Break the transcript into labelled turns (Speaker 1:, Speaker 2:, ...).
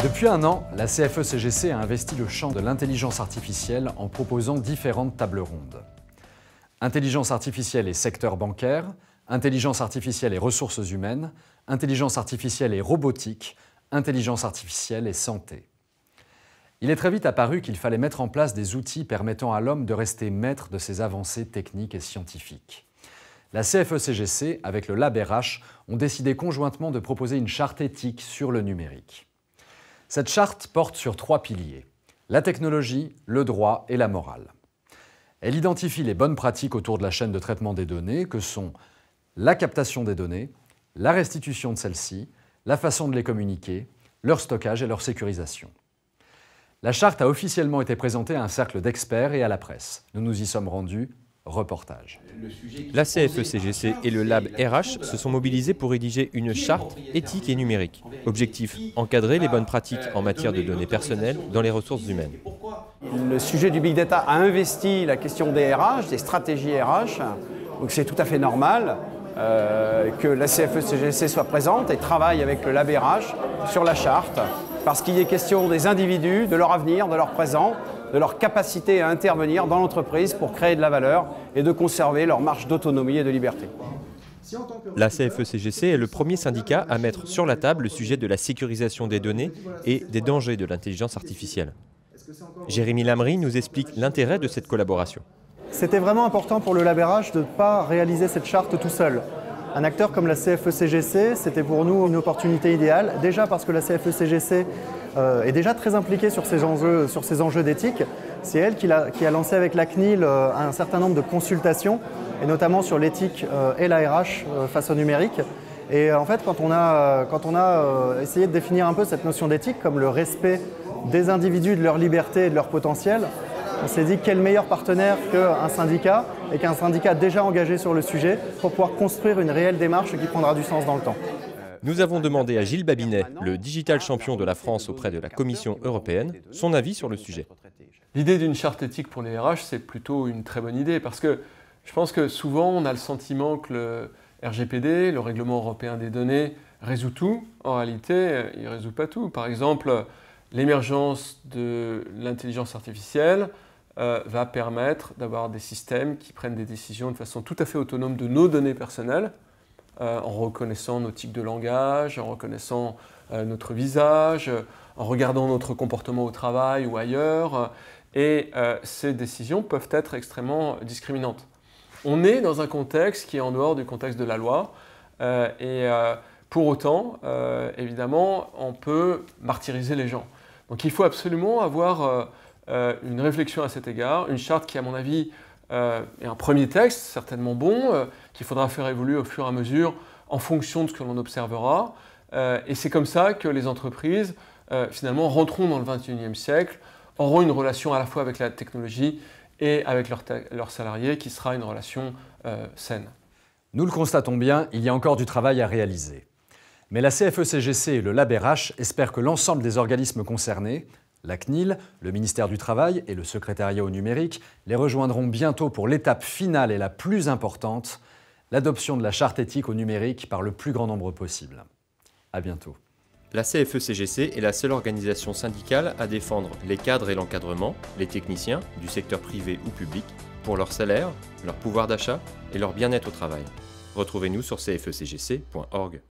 Speaker 1: Depuis un an, la CFE-CGC a investi le champ de l'intelligence artificielle en proposant différentes tables rondes. Intelligence artificielle et secteur bancaire, intelligence artificielle et ressources humaines, intelligence artificielle et robotique, intelligence artificielle et santé. Il est très vite apparu qu'il fallait mettre en place des outils permettant à l'homme de rester maître de ses avancées techniques et scientifiques. La CFE-CGC, avec le Lab RH, ont décidé conjointement de proposer une charte éthique sur le numérique. Cette charte porte sur 3 piliers: la technologie, le droit et la morale. Elle identifie les bonnes pratiques autour de la chaîne de traitement des données, que sont la captation des données, la restitution de celles-ci, la façon de les communiquer, leur stockage et leur sécurisation. La charte a officiellement été présentée à un cercle d'experts et à la presse. Nous nous y sommes rendus. Reportage.
Speaker 2: La CFE-CGC et le Lab RH se sont mobilisés pour rédiger une charte éthique et numérique. Objectif: encadrer les bonnes pratiques en matière de données personnelles dans les ressources humaines.
Speaker 3: Le sujet du Big Data a investi la question des RH, des stratégies RH, donc c'est tout à fait normal que la CFE-CGC soit présente et travaille avec le Lab RH sur la charte, parce qu'il est question des individus, de leur avenir, de leur présent, de leur capacité à intervenir dans l'entreprise pour créer de la valeur et de conserver leur marge d'autonomie et de liberté.
Speaker 2: La CFE-CGC est le premier syndicat à mettre sur la table le sujet de la sécurisation des données et des dangers de l'intelligence artificielle. Jérémy Lamry nous explique l'intérêt de cette collaboration.
Speaker 4: C'était vraiment important pour le Lab RH de ne pas réaliser cette charte tout seul. Un acteur comme la CFE-CGC, c'était pour nous une opportunité idéale, déjà parce que la CFE-CGC est déjà très impliquée sur ces enjeux d'éthique. C'est elle qui a lancé avec la CNIL un certain nombre de consultations, et notamment sur l'éthique et la RH face au numérique. Et en fait, quand on a essayé de définir un peu cette notion d'éthique comme le respect des individus, de leur liberté et de leur potentiel, on s'est dit quel meilleur partenaire qu'un syndicat, et qu'un syndicat déjà engagé sur le sujet, pour pouvoir construire une réelle démarche qui prendra du sens dans le temps.
Speaker 2: Nous avons demandé à Gilles Babinet, le digital champion de la France auprès de la Commission européenne, son avis sur le sujet.
Speaker 5: L'idée d'une charte éthique pour les RH, c'est plutôt une très bonne idée, parce que je pense que souvent on a le sentiment que le RGPD, le Règlement européen des données, résout tout. En réalité, il ne résout pas tout. Par exemple, l'émergence de l'intelligence artificielle va permettre d'avoir des systèmes qui prennent des décisions de façon tout à fait autonome de nos données personnelles, en reconnaissant nos tics de langage, en reconnaissant notre visage, en regardant notre comportement au travail ou ailleurs. Et ces décisions peuvent être extrêmement discriminantes. On est dans un contexte qui est en dehors du contexte de la loi. Pour autant, évidemment, on peut martyriser les gens. Donc il faut absolument avoir une réflexion à cet égard, une charte qui, à mon avis, est un premier texte, certainement bon, qu'il faudra faire évoluer au fur et à mesure en fonction de ce que l'on observera. Et c'est comme ça que les entreprises, finalement, rentreront dans le XXIe siècle, auront une relation à la fois avec la technologie et avec leurs salariés, qui sera une relation saine.
Speaker 1: Nous le constatons bien, il y a encore du travail à réaliser. Mais la CFE-CGC et le Lab RH espèrent que l'ensemble des organismes concernés, la CNIL, le ministère du Travail et le secrétariat au numérique, les rejoindront bientôt pour l'étape finale et la plus importante, l'adoption de la charte éthique au numérique par le plus grand nombre possible. À bientôt.
Speaker 2: La CFE-CGC est la seule organisation syndicale à défendre les cadres et l'encadrement, les techniciens, du secteur privé ou public, pour leur salaire, leur pouvoir d'achat et leur bien-être au travail. Retrouvez-nous sur cfecgc.org.